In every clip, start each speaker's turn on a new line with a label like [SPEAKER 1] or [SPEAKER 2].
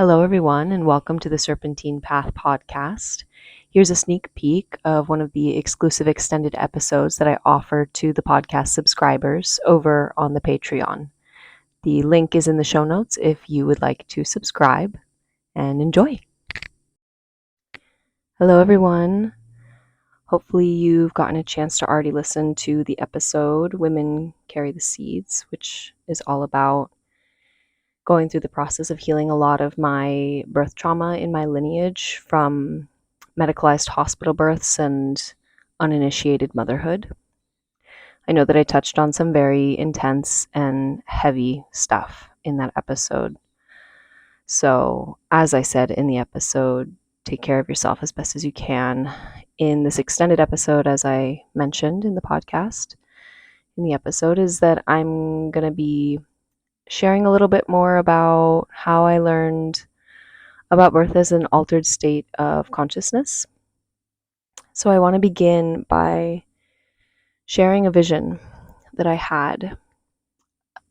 [SPEAKER 1] Hello, everyone, and welcome to the Serpentine Path podcast. Here's a sneak peek of one of the exclusive extended episodes that I offer to the podcast subscribers over on the Patreon. The link is in the show notes if you would like to subscribe and enjoy. Hello, everyone. Hopefully, you've gotten a chance to already listen to the episode Women Carry the Seeds, which is all about going through the process of healing a lot of my birth trauma in my lineage from medicalized hospital births and uninitiated motherhood. I know that I touched on some very intense and heavy stuff in that episode. So, as I said in the episode, take care of yourself as best as you can. In this extended episode, as I mentioned in the podcast, in the episode, is that I'm going to be sharing a little bit more about how I learned about birth as an altered state of consciousness. So I want to begin by sharing a vision that I had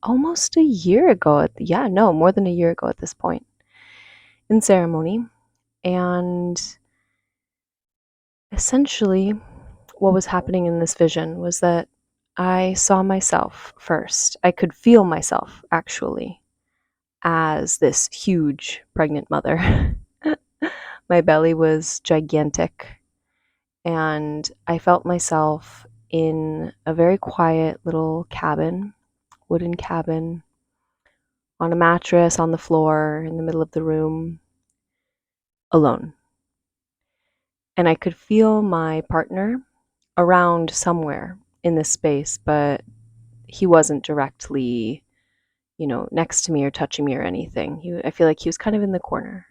[SPEAKER 1] almost a year ago. More than a year ago at this point, in ceremony. And essentially, what was happening in this vision was that I saw myself first. I could feel myself, actually, as this huge pregnant mother. My belly was gigantic, and I felt myself in a very quiet little cabin, wooden cabin, on a mattress on the floor in the middle of the room, alone. And I could feel my partner around somewhere in this space, but he wasn't directly, next to me or touching me or anything. I feel like he was kind of in the corner.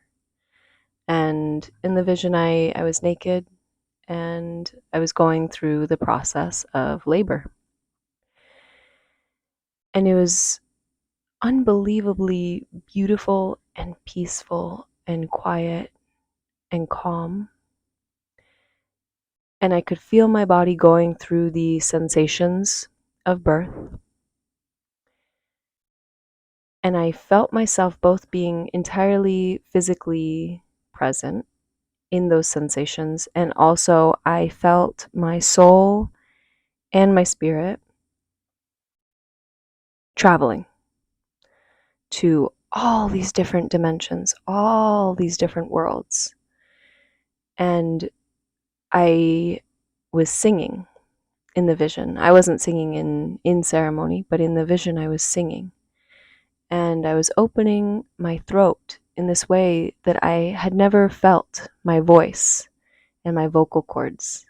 [SPEAKER 1] And in the vision, I was naked and I was going through the process of labor. And it was unbelievably beautiful and peaceful and quiet and calm. And I could feel my body going through the sensations of birth. And I felt myself both being entirely physically present in those sensations, and also I felt my soul and my spirit traveling to all these different dimensions, all these different worlds. And I was singing in the vision. I wasn't singing in ceremony, but in the vision I was singing. And I was opening my throat in this way that I had never felt my voice and my vocal cords.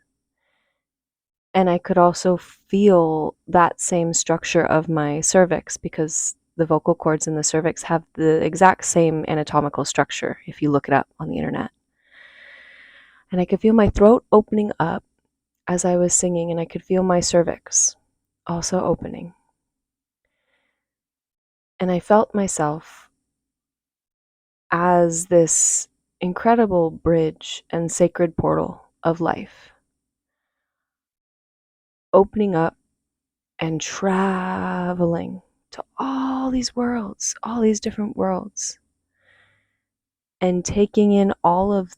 [SPEAKER 1] And I could also feel that same structure of my cervix, because the vocal cords in the cervix have the exact same anatomical structure if you look it up on the internet. And I could feel my throat opening up as I was singing, and I could feel my cervix also opening. And I felt myself as this incredible bridge and sacred portal of life, opening up and traveling to all these worlds, all these different worlds, and taking in all of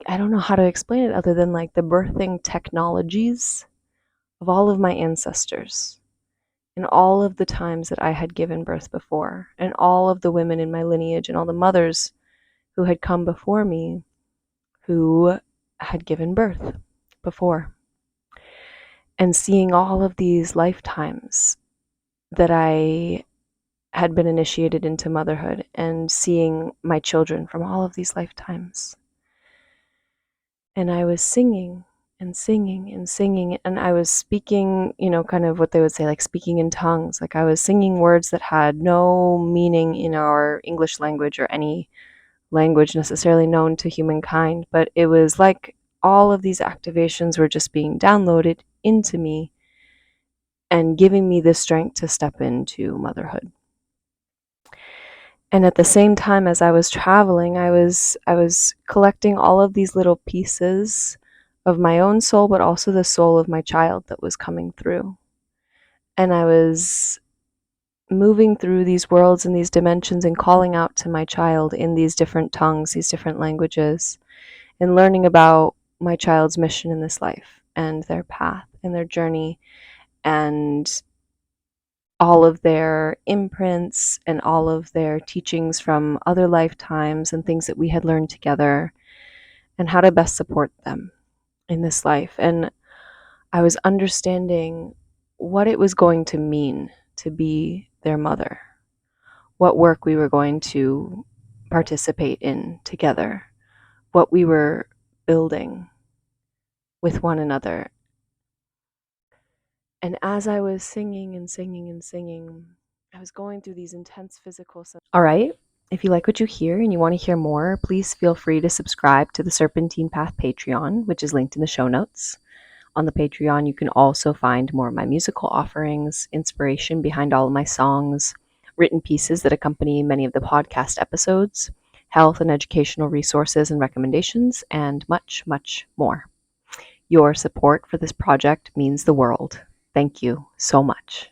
[SPEAKER 1] I don't know how to explain it other than like the birthing technologies of all of my ancestors, and all of the times that I had given birth before, and all of the women in my lineage, and all the mothers who had come before me who had given birth before. And seeing all of these lifetimes that I had been initiated into motherhood, and seeing my children from all of these lifetimes. And I was singing and singing and singing, and I was speaking, kind of what they would say, like speaking in tongues. Like I was singing words that had no meaning in our English language or any language necessarily known to humankind, but it was like all of these activations were just being downloaded into me and giving me the strength to step into motherhood. And at the same time as I was traveling, I was collecting all of these little pieces of my own soul, but also the soul of my child that was coming through. And I was moving through these worlds and these dimensions and calling out to my child in these different tongues, these different languages, and learning about my child's mission in this life and their path and their journey and all of their imprints and all of their teachings from other lifetimes and things that we had learned together and how to best support them in this life. And I was understanding what it was going to mean to be their mother, what work we were going to participate in together, what we were building with one another. And as I was singing and singing and singing, I was going through these intense physical. All right. If you like what you hear and you want to hear more, please feel free to subscribe to the Serpentine Path Patreon, which is linked in the show notes. On the Patreon, you can also find more of my musical offerings, inspiration behind all of my songs, written pieces that accompany many of the podcast episodes, health and educational resources and recommendations, and much, much more. Your support for this project means the world. Thank you so much.